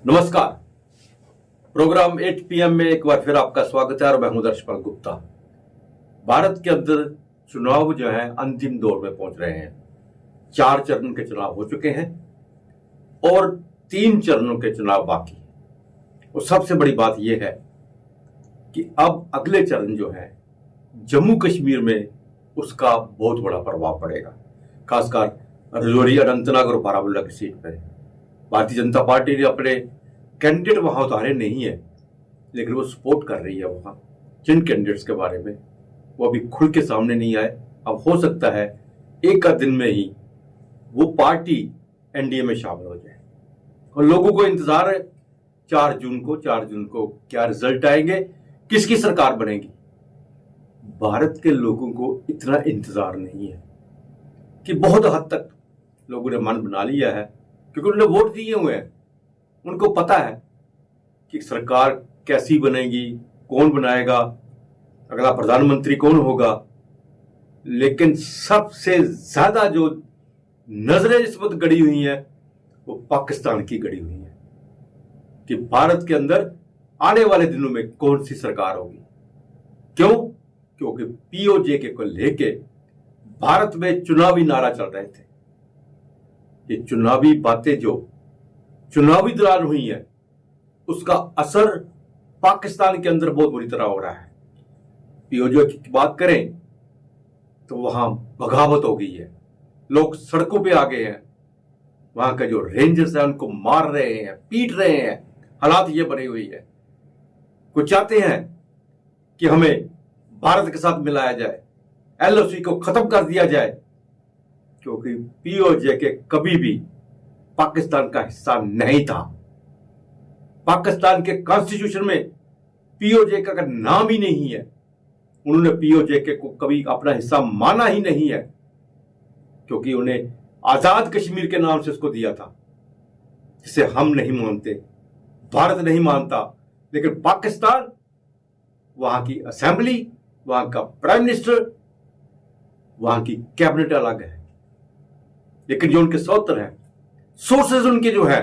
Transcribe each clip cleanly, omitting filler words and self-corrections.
नमस्कार। Programme 8 PM में एक बार फिर आपका स्वागत है और मैं हूं दर्शपाल गुप्ता। भारत के अंदर चुनाव जो है अंतिम दौर में पहुंच रहे हैं। 4 चरण के चुनाव हो चुके हैं और 3 चरणों के चुनाव बाकी हैं। और सबसे बड़ी बात यह है कि अब अगले चरण जो है जम्मू कश्मीर में उसका बहुत बड़ा प्रभाव पड़ेगा, खासकर राजौरी, अनंतनाग और बारामूला की सीट पर। भारतीय जनता पार्टी ने अपने कैंडिडेट वहां उतारे नहीं है, लेकिन वो सपोर्ट कर रही है वहां जिन कैंडिडेट्स के बारे में वो अभी खुल के सामने नहीं आए। अब हो सकता है एक आध दिन में ही वो पार्टी एनडीए में शामिल हो जाए और लोगों को इंतजार है 4 जून को क्या रिजल्ट आएंगे, किसकी सरकार बनेगी। भारत के लोगों को इतना इंतजार नहीं है कि बहुत हद तक लोगों ने मन बना लिया है, क्योंकि उन्होंने वोट दिए हुए हैं। उनको पता है कि सरकार कैसी बनेगी, कौन बनाएगा, अगला प्रधानमंत्री कौन होगा। लेकिन सबसे ज्यादा जो नजरें इस वक्त गड़ी हुई हैं वो पाकिस्तान की गड़ी हुई है कि भारत के अंदर आने वाले दिनों में कौन सी सरकार होगी। क्यों? क्योंकि पीओजे को लेके भारत में चुनावी नारा चल रहे थे। ये चुनावी बातें जो चुनावी दौरान हुई है उसका असर पाकिस्तान के अंदर बहुत बुरी तरह हो रहा है। पीओजे की बात करें तो वहां बगावत हो गई है, लोग सड़कों पे आ गए हैं, वहां का जो रेंजर्स है उनको मार रहे हैं, पीट रहे हैं। हालात ये बनी हुई है। कुछ चाहते हैं कि हमें भारत के साथ मिलाया जाए, एलओसी को खत्म कर दिया जाए, क्योंकि पीओजे के कभी भी पाकिस्तान का हिस्सा नहीं था। पाकिस्तान के कॉन्स्टिट्यूशन में पीओजे का नाम ही नहीं है। उन्होंने पीओजे को कभी अपना हिस्सा माना ही नहीं है, क्योंकि उन्हें आजाद कश्मीर के नाम से उसको दिया था, जिसे हम नहीं मानते, भारत नहीं मानता। लेकिन पाकिस्तान, वहां की असेंबली, वहां का प्राइम मिनिस्टर, वहां की कैबिनेट अलग है, लेकिन जो उनके सौतर हैं, सोर्सेज उनके जो है,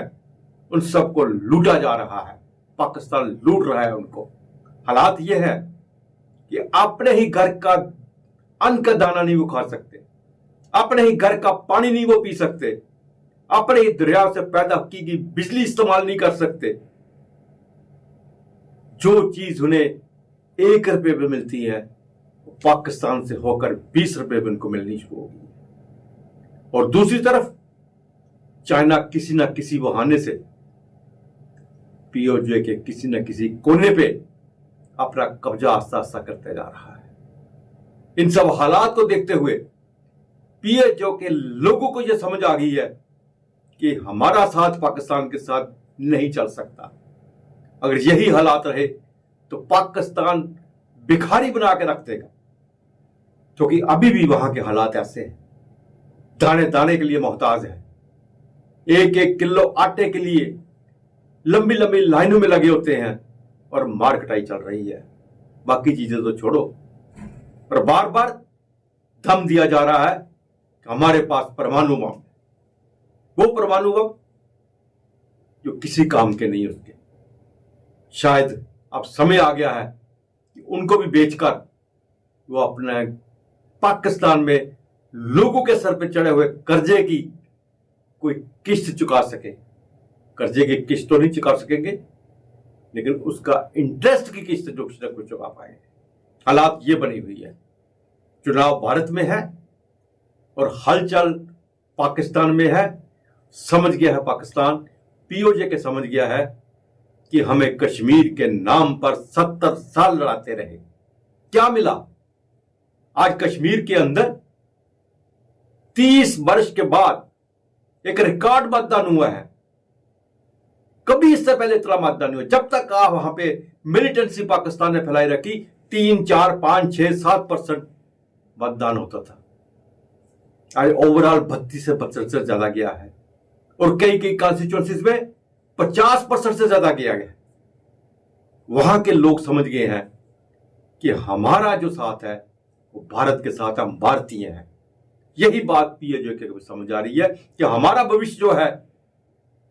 उन सबको लूटा जा रहा है। पाकिस्तान लूट रहा है उनको। हालात ये है कि अपने ही घर का अन्न का दाना नहीं वो खा सकते, अपने ही घर का पानी नहीं वो पी सकते, अपने ही दरिया से पैदा की गई बिजली इस्तेमाल नहीं कर सकते। जो चीज उन्हें 1 रुपए में मिलती है पाकिस्तान से होकर 20 रुपए में उनको मिलनी शुरू होगी। और दूसरी तरफ चाइना किसी ना किसी बहाने से पीओजे के किसी न किसी कोने पे अपना कब्जा आस्ता आस्ता करते जा रहा है। इन सब हालात को देखते हुए पीओजे के लोगों को यह समझ आ गई है कि हमारा साथ पाकिस्तान के साथ नहीं चल सकता। अगर यही हालात रहे तो पाकिस्तान भिखारी बना के रख देगा, क्योंकि अभी भी वहां के हालात ऐसे हैं, दाने दाने के लिए मोहताज है। 1-1 किलो आटे के लिए लंबी लंबी लाइनों में लगे होते हैं और मार कटाई चल रही है। बाकी चीजें तो छोड़ो, पर बार बार धम दिया जा रहा है कि हमारे पास परमाणु बम, वो परमाणु बम जो किसी काम के नहीं उसके। शायद अब समय आ गया है कि उनको भी बेचकर वो अपने पाकिस्तान में लोगों के सर पे चढ़े हुए कर्जे की कोई किस्त चुका सके। कर्जे की किस्त तो नहीं चुका सकेंगे, लेकिन उसका इंटरेस्ट की किस्त जो कुछ न कुछ चुका पाएंगे। हालात ये बनी हुई है। चुनाव भारत में है और हलचल पाकिस्तान में है। समझ गया है पाकिस्तान, पीओजे के समझ गया है कि हमें कश्मीर के नाम पर 70 साल लड़ाते रहे, क्या मिला? आज कश्मीर के अंदर 30 वर्ष के बाद एक रिकॉर्ड मतदान हुआ है। कभी इससे पहले इतना मतदान नहीं हुआ। जब तक आप वहां पे मिलिटेंसी पाकिस्तान ने फैलाई रखी, 3, 4, 5, 6, 7% मतदान होता था। आज ओवरऑल 32 से 32 से ज्यादा गया है और कई कई कॉन्स्टिट्यूएंसीज में 50% से ज्यादा किया गया। वहां के लोग समझ गए हैं कि हमारा जो साथ है वो भारत के साथ, हम भारतीय हैं। यही बात पीओजे को समझ आ रही है कि हमारा भविष्य जो है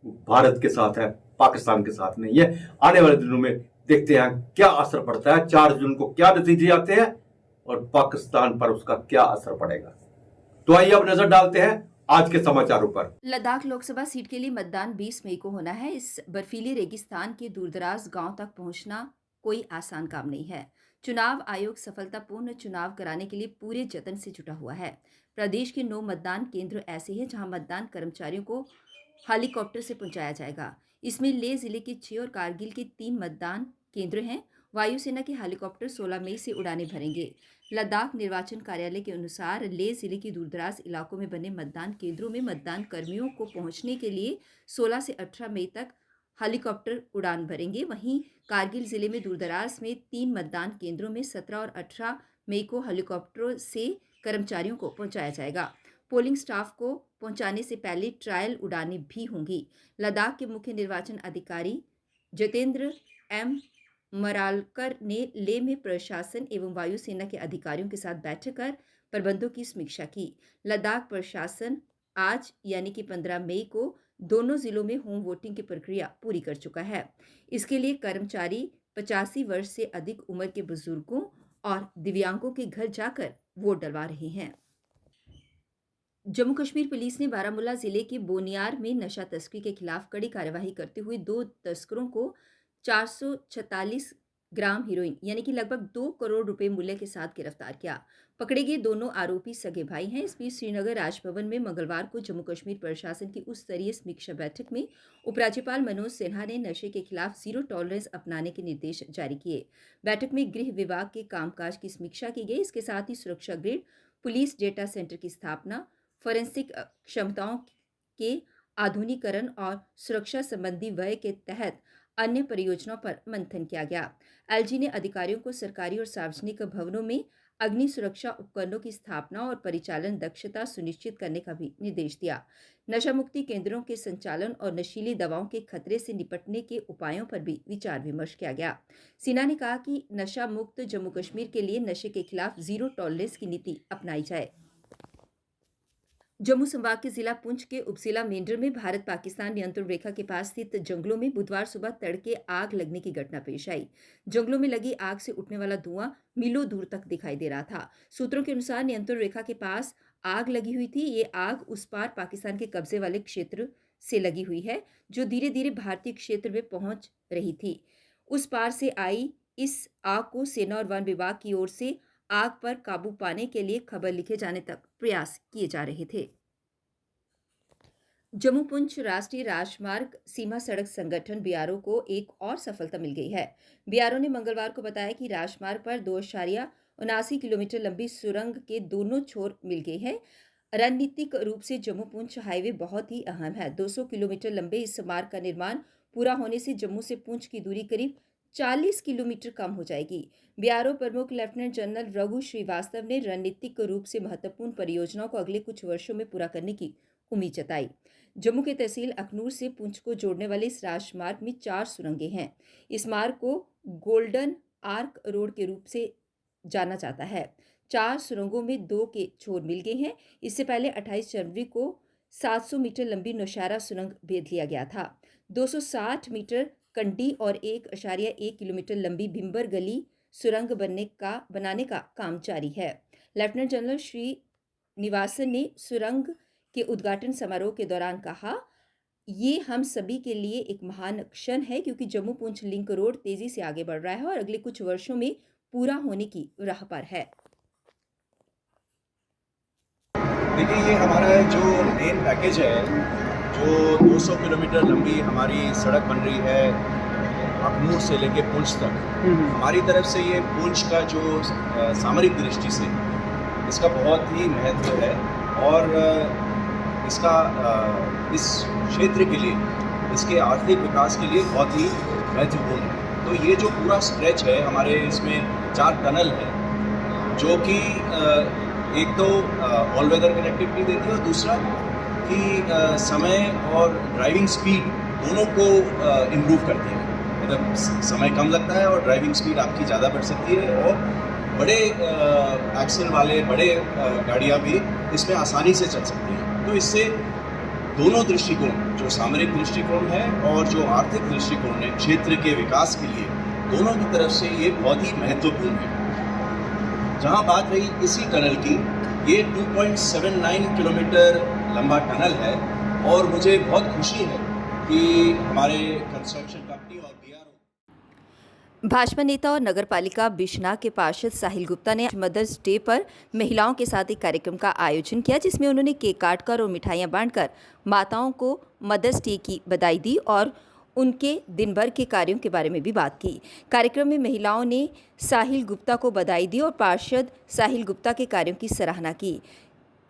वो भारत के साथ है, पाकिस्तान के साथ नहीं है। आने वाले दिनों में देखते हैं क्या असर पड़ता है, 4 जून को क्या नतीजे आते हैं और पाकिस्तान पर उसका क्या असर पड़ेगा। तो आइए अब नजर डालते हैं आज के समाचारों पर। लद्दाख लोकसभा सीट के लिए मतदान 20 मई को होना है। इस बर्फीले रेगिस्तान के दूरदराज गांव तक पहुंचना कोई आसान काम नहीं है। चुनाव आयोग सफलतापूर्ण चुनाव कराने के लिए पूरे जतन से जुटा हुआ है। प्रदेश के 9 मतदान केंद्र ऐसे हैं जहां मतदान कर्मचारियों को हेलीकॉप्टर से पहुंचाया जाएगा। इसमें लेह जिले के 6 और कारगिल के 3 मतदान केंद्र हैं। वायुसेना के हेलीकॉप्टर 16 मई से उड़ानें भरेंगे। लद्दाख निर्वाचन कार्यालय के अनुसार लेह जिले के दूरदराज इलाकों में बने मतदान केंद्रों में मतदान कर्मियों को पहुंचने के लिए 16 से 18 मई तक हेलीकॉप्टर उड़ान भरेंगे। वहीं कारगिल जिले में दूरदराज में 3 मतदान केंद्रों में 17 और 18 मई को हेलीकॉप्टरों से कर्मचारियों को पहुंचाया जाएगा। पोलिंग स्टाफ को पहुंचाने से पहले ट्रायल उड़ानें भी होंगी। लद्दाख के मुख्य निर्वाचन अधिकारी जितेंद्र एम मरालकर ने लेह में प्रशासन एवं वायुसेना के अधिकारियों के साथ बैठक कर प्रबंधों की समीक्षा की। लद्दाख प्रशासन आज यानी कि 15 मई को दोनों जिलों में होम वोटिंग की प्रक्रिया पूरी कर चुका है। इसके लिए कर्मचारी 85 वर्ष से अधिक उम्र के बुजुर्गों और दिव्यांगों के घर जाकर वोट डलवा रहे हैं। जम्मू कश्मीर पुलिस ने बारामूला जिले के बोनियार में नशा तस्करी के खिलाफ कड़ी कार्यवाही करते हुए 2 तस्करों को 446 ग्राम हीरोइन यानी कि लगभग 2 करोड़ रुपए मूल्य के साथ गिरफ्तार किया। पकड़े गए दोनों आरोपी सगे भाई हैं। इस बीच श्रीनगर राजभवन में मंगलवार को जम्मू कश्मीर प्रशासन की उच्च स्तरीय समीक्षा बैठक में उपराज्यपाल मनोज सिन्हा ने नशे के खिलाफ जीरो टॉलरेंस अपनाने के निर्देश जारी किए। बैठक में गृह विभाग के कामकाज की समीक्षा की गई। इसके साथ ही सुरक्षा ग्रिड, पुलिस डेटा सेंटर की स्थापना, फोरेंसिक क्षमताओं के आधुनिकीकरण और सुरक्षा संबंधी व्यय के तहत अन्य परियोजनाओं पर मंथन किया गया। एलजी ने अधिकारियों को सरकारी और सार्वजनिक भवनों में अग्नि सुरक्षा उपकरणों की स्थापना और परिचालन दक्षता सुनिश्चित करने का भी निर्देश दिया। नशा मुक्ति केंद्रों के संचालन और नशीली दवाओं के खतरे से निपटने के उपायों पर भी विचार विमर्श किया गया। सिन्हा ने कहा कि नशा मुक्त जम्मू कश्मीर के लिए नशे के खिलाफ जीरो टॉलरेंस की नीति अपनाई जाए। जम्मू संभाग के जिला पुंछ के उपजिला मेंढर में भारत पाकिस्तान नियंत्रण रेखा के पास स्थित जंगलों में बुधवार सुबह तड़के आग लगने की घटना पेश आई। जंगलों में लगी आग से उठने वाला धुआं मीलों दूर तक दिखाई दे रहा था। सूत्रों के अनुसार नियंत्रण रेखा के पास आग लगी हुई थी। ये आग उस पार पाकिस्तान के कब्जे वाले क्षेत्र से लगी हुई है, जो धीरे धीरे भारतीय क्षेत्र में पहुंच रही थी। उस पार से आई इस आग को सेना और वन विभाग की ओर से आग पर काबू पाने के लिए खबर लिखे जाने तक प्रयास किए जा रहे थे। जम्मू पुंछ राष्ट्रीय राजमार्ग सीमा सड़क संगठन बीआरओ को एक और सफलता मिल गई है। बीआरओ ने मंगलवार को बताया कि राजमार्ग पर 2.79 किलोमीटर लंबी सुरंग के दोनों छोर मिल गए हैं। रणनीतिक रूप से जम्मू पुंछ हाईवे बहुत ही अहम है। 200 किलोमीटर लंबे इस मार्ग का निर्माण पूरा होने से जम्मू से पुंछ की दूरी करीब 40 किलोमीटर कम हो जाएगी। बीआरओ प्रमुख लेफ्टिनेंट जनरल रघु श्रीवास्तव ने रणनीतिक रूप से महत्वपूर्ण परियोजनाओं को अगले कुछ वर्षों में पूरा करने की उम्मीद जताई। जम्मू के तहसील अखनूर से पुंछ को जोड़ने वाले इस राजमार्ग में 4 सुरंगें हैं। इस मार्ग को गोल्डन आर्क रोड के रूप से जाना जाता है। 4 सुरंगों में 2 के छोर मिल गए हैं। इससे पहले 28 जनवरी को 700 मीटर लंबी नौशहरा सुरंग भेद लिया गया था। 260 मीटर कंडी और 1.1 किलोमीटर लंबी भिंबर गली सुरंग बनाने का काम जारी है। लेफ्टिनेंट जनरल श्री निवासन ने सुरंग के उद्घाटन समारोह के दौरान कहा, ये हम सभी के लिए एक महान क्षण है क्योंकि जम्मू पुंछ लिंक रोड तेजी से आगे बढ़ रहा है और अगले कुछ वर्षों में पूरा होने की राह पर है। देखिए, ये हमारा जो मेन पैकेज है, जो 200 किलोमीटर लंबी हमारी सड़क बन रही है अखनूर से लेके पुंछ तक। हमारी तरफ से ये पुंछ का जो सामरिक दृष्टि से इसका बहुत ही महत्व है और इसका इस क्षेत्र के लिए, इसके आर्थिक विकास के लिए बहुत ही महत्वपूर्ण है। तो ये जो पूरा स्ट्रेच है हमारे, इसमें 4 टनल है जो कि एक तो ऑल वेदर कनेक्टिविटी देती है और दूसरा कि समय और ड्राइविंग स्पीड दोनों को इम्प्रूव करती है। मतलब समय कम लगता है और ड्राइविंग स्पीड आपकी ज़्यादा बढ़ सकती है और बड़े एक्सल वाले बड़े गाड़ियाँ भी इसमें आसानी से चल सकती हैं। तो इससे दोनों दृष्टिकोण, जो सामरिक दृष्टिकोण है और जो आर्थिक दृष्टिकोण है, क्षेत्र के विकास के लिए दोनों की तरफ से ये बहुत ही महत्वपूर्ण है। जहाँ बात रही इसी टनल की, ये 2.79 किलोमीटर लंबा टनल है और मुझे बहुत खुशी है कि हमारे कंस्ट्रक्शन कंपनी और BRO भाजपा नेता और नगरपालिका बिश्नाह के पार्षद साहिल गुप्ता ने मदर्स डे पर महिलाओं के साथ एक कार्यक्रम का आयोजन किया, जिसमें उन्होंने केक काटकर और मिठाइयां बांटकर माताओं को मदर्स डे की बधाई दी और उनके दिन भर के कार्यों के बारे में भी बात की। कार्यक्रम में महिलाओं ने साहिल गुप्ता को बधाई दी और पार्षद साहिल गुप्ता के कार्यों की सराहना की।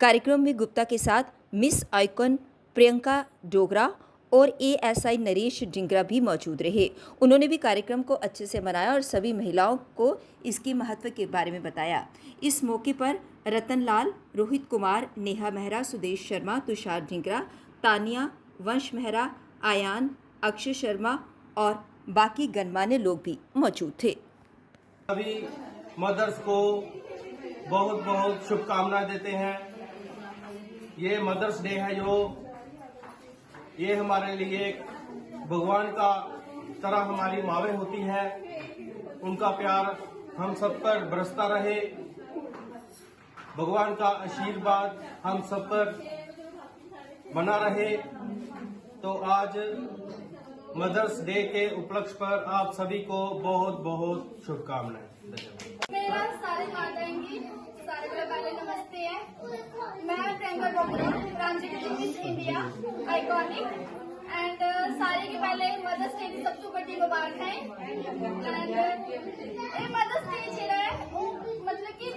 कार्यक्रम में गुप्ता के साथ मिस आइकॉन प्रियंका डोगरा और ASI नरेश डिंगरा भी मौजूद रहे। उन्होंने भी कार्यक्रम को अच्छे से मनाया और सभी महिलाओं को इसके महत्व के बारे में बताया। इस मौके पर रतन लाल, रोहित कुमार, नेहा मेहरा, सुदेश शर्मा, तुषार डिंगरा, तानिया, वंश मेहरा, आयान, अक्षय शर्मा और बाकी गणमान्य लोग भी मौजूद थे। सभी मदर्स को बहुत बहुत शुभकामनाएं देते हैं। ये मदर्स डे है जो ये हमारे लिए एक भगवान का तरह हमारी मावें होती है। उनका प्यार हम सब पर बरसता रहे, भगवान का आशीर्वाद हम सब पर बना रहे। तो आज मदर्स डे के उपलक्ष्य पर आप सभी को बहुत बहुत शुभकामनाएं। मेरे नाम सारे माताएं की सारे को पहले नमस्ते है। मैं प्रियंका डोगरा, रांची के मिस इंडिया आइकॉनिक एंड सारे के पहले मदर्स डे की सबसे बड़ी मुबारक है। एंड ये मदर्स डे जेड़ा है मतलब कि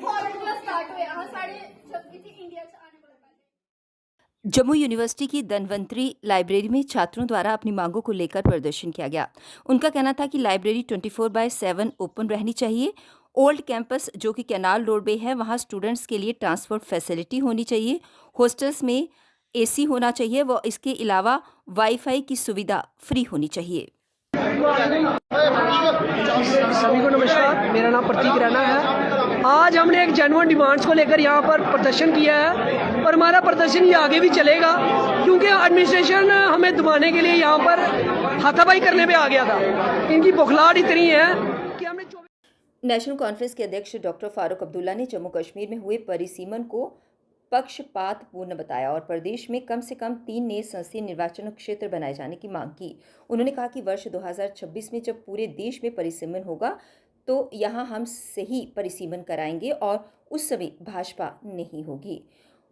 फॉरन क्लास स्टार्ट हुआ हाँ साढ़े 26 थी इंडिया च आने वाला पहले। जम्मू यूनिवर्सिटी की धनवंतरी लाइब्रेरी में छात्रों द्वारा अपनी मांगों को लेकर प्रदर्शन किया गया। उनका कहना था कि लाइब्रेरी 24/7 ओपन रहनी चाहिए। ओल्ड कैंपस जो कि कैनाल रोड पे है, वहाँ स्टूडेंट्स के लिए ट्रांसपोर्ट फैसिलिटी होनी चाहिए। हॉस्टल्स में AC होना चाहिए व इसके अलावा वाईफाई की सुविधा फ्री होनी चाहिए। सभी को नमस्कार, मेरा नाम प्रतीक रैना है। आज हमने एक जेन्युइन डिमांड्स को लेकर यहाँ पर प्रदर्शन किया है और हमारा प्रदर्शन ये आगे भी चलेगा क्योंकि एडमिनिस्ट्रेशन हमें दबाने के लिए यहाँ पर हाथापाई करने पे आ गया था। इनकी बौखलाहट इतनी है कि हमने नेशनल कॉन्फ्रेंस के अध्यक्ष डॉक्टर फारूक अब्दुल्ला ने जम्मू कश्मीर में हुए परिसीमन को पक्षपातपूर्ण बताया और प्रदेश में कम से कम 3 नए संसदीय निर्वाचन क्षेत्र बनाए जाने की मांग की। उन्होंने कहा कि वर्ष 2026 में जब पूरे देश में परिसीमन होगा तो यहाँ हम सही परिसीमन कराएंगे और उस समय भाजपा नहीं होगी।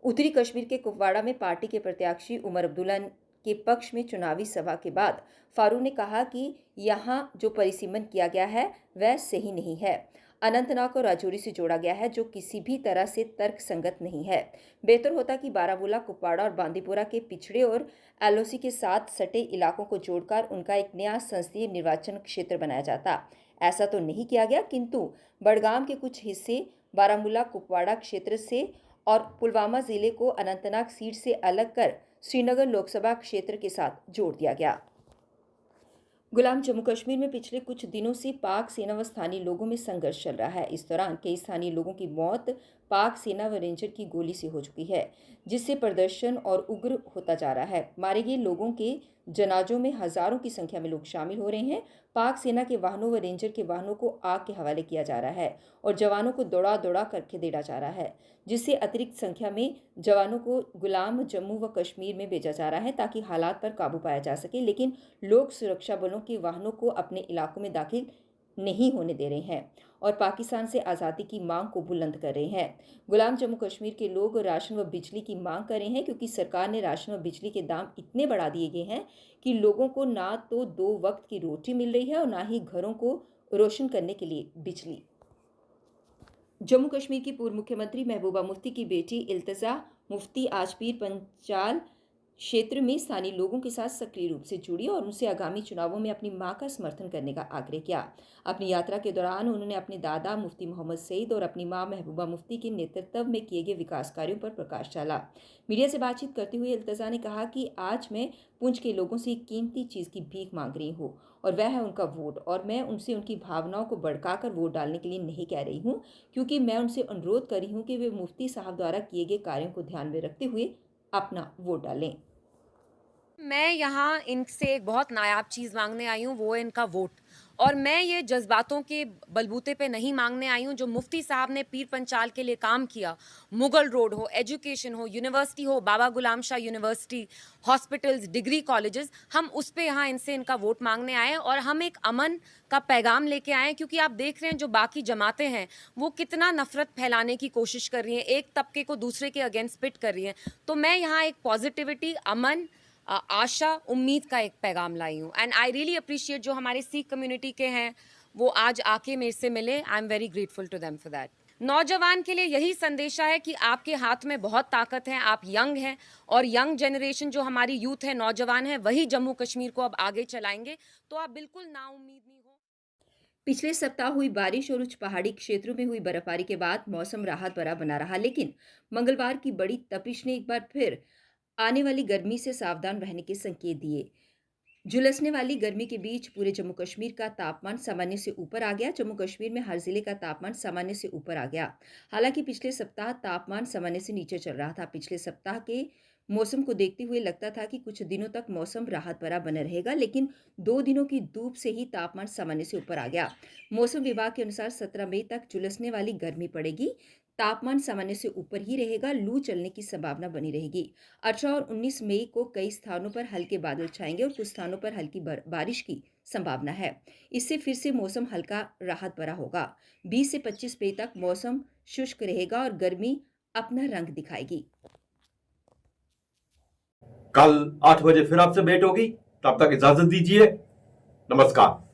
उत्तरी कश्मीर के कुपवाड़ा में पार्टी के प्रत्याशी उमर अब्दुल्ला के पक्ष में चुनावी सभा के बाद फारूक ने कहा कि यहाँ जो परिसीमन किया गया है वह सही नहीं है। अनंतनाग को राजौरी से जोड़ा गया है जो किसी भी तरह से तर्कसंगत नहीं है। बेहतर होता कि बारामूला, कुपवाड़ा और बांदीपुरा के पिछड़े और LOC के साथ सटे इलाकों को जोड़कर उनका एक नया संसदीय निर्वाचन क्षेत्र बनाया जाता। ऐसा तो नहीं किया गया, किंतु बड़गाम के कुछ हिस्से बारामूला कुपवाड़ा क्षेत्र से और पुलवामा जिले को अनंतनाग सीट से अलग कर श्रीनगर लोकसभा क्षेत्र के साथ जोड़ दिया गया। गुलाम, जम्मू कश्मीर में पिछले कुछ दिनों से पाक सेना व स्थानीय लोगों में संघर्ष चल रहा है। इस दौरान कई स्थानीय लोगों की मौत पाक सेना व रेंजर की गोली से हो चुकी है, जिससे प्रदर्शन और उग्र होता जा रहा है। मारे गए लोगों के जनाजों में हजारों की संख्या में लोग शामिल हो रहे हैं। पाक सेना के वाहनों व रेंजर के वाहनों को आग के हवाले किया जा रहा है और जवानों को दौड़ा दौड़ा कर खदेड़ा जा रहा है, जिससे अतिरिक्त संख्या में जवानों को गुलाम जम्मू व कश्मीर में भेजा जा रहा है ताकि हालात पर काबू पाया जा सके। लेकिन लोग सुरक्षा बलों के वाहनों को अपने इलाकों में दाखिल नहीं होने दे रहे हैं और पाकिस्तान से आज़ादी की मांग को बुलंद कर रहे हैं। गुलाम जम्मू कश्मीर के लोग राशन व बिजली की मांग कर रहे हैं क्योंकि सरकार ने राशन व बिजली के दाम इतने बढ़ा दिए गए हैं कि लोगों को ना तो 2 वक्त की रोटी मिल रही है और ना ही घरों को रोशन करने के लिए बिजली। जम्मू कश्मीर की पूर्व मुख्यमंत्री महबूबा मुफ्ती की बेटी इल्तिजा मुफ्ती आज पीर पंचाल क्षेत्र में स्थानीय लोगों के साथ सक्रिय रूप से जुड़ी और उनसे आगामी चुनावों में अपनी मां का समर्थन करने का आग्रह किया। अपनी यात्रा के दौरान उन्होंने अपने दादा मुफ्ती मोहम्मद सईद और अपनी मां महबूबा मुफ्ती के नेतृत्व में किए गए विकास कार्यों पर प्रकाश डाला। मीडिया से बातचीत करते हुए इल्तिजा ने कहा कि आज मैं पुंछ के लोगों से एक कीमती चीज़ की भीख मांग रही हूँ और वह है उनका वोट, और मैं उनसे उनकी भावनाओं को भड़काकर वोट डालने के लिए नहीं कह रही हूँ, क्योंकि मैं उनसे अनुरोध कर रही हूँ कि वे मुफ्ती साहब द्वारा किए गए कार्यों को ध्यान में रखते हुए अपना वोट डालें। मैं यहाँ इनसे एक बहुत नायाब चीज़ मांगने आई हूँ, वो है इनका वोट। और मैं ये जज्बातों के बलबूते पे नहीं मांगने आई हूँ। जो मुफ्ती साहब ने पीर पंचाल के लिए काम किया, मुगल रोड हो, एजुकेशन हो, यूनिवर्सिटी हो, Baba Ghulam Shah university, hospitals, degree colleges, हम उस पे यहाँ इनसे इनका वोट मांगने आए हैं। और हम एक अमन का पैगाम लेके आए हैं, क्योंकि आप देख रहे हैं जो बाकी जमातें हैं वो कितना नफरत फैलाने की कोशिश कर रही हैं, एक तबके को दूसरे के अगेंस्ट पिट कर रही हैं। तो मैं यहाँ एक पॉजिटिविटी, अमन, आशा, उम्मीद का एक पैगाम लाई हूँ। एंड आई रियली अप्रिशिएट जो हमारे सिख कम्युनिटी के हैं वो आज आके मेरे से मिले। I am very grateful to them for that. नौजवान के लिए यही संदेशा है कि आपके हाथ में बहुत ताकत है, आप यंग हैं, और यंग जनरेशन जो हमारी यूथ है, नौजवान है, वही जम्मू कश्मीर को अब आगे चलाएंगे। तो आप बिल्कुल नाउम्मीद नहीं हो। पिछले सप्ताह हुई बारिश और उच्च पहाड़ी क्षेत्रों में हुई बर्फबारी के बाद मौसम राहत भरा बना रहा, लेकिन मंगलवार की बड़ी तपिश ने एक बार फिर आने वाली गर्मी से सावधान रहने के संकेत दिए। झुलसने वाली गर्मी के बीच पूरे जम्मू कश्मीर का तापमान सामान्य से ऊपर आ गया। जम्मू कश्मीर में हर जिले का तापमान सामान्य से ऊपर आ गया। हालांकि पिछले सप्ताह तापमान सामान्य से नीचे चल रहा था। पिछले सप्ताह के मौसम को देखते हुए लगता था कि कुछ दिनों तक मौसम राहत भरा बना रहेगा, लेकिन 2 दिनों की धूप से ही तापमान सामान्य से ऊपर आ गया। मौसम विभाग के अनुसार 17 मई तक झुलसने वाली गर्मी पड़ेगी। तापमान सामान्य से ऊपर ही रहेगा। लू चलने की संभावना बनी रहेगी। 18 और 19 मई को कई स्थानों पर हल्के बादल छाएंगे और कुछ स्थानों पर हल्की बारिश की संभावना है। इससे फिर से मौसम हल्का राहत भरा होगा। 20 से 25 मई तक मौसम शुष्क रहेगा और गर्मी अपना रंग दिखाएगी। कल 8 बजे फिर आपसे भेंट होगी। तब तक इजाजत दीजिए। नमस्कार।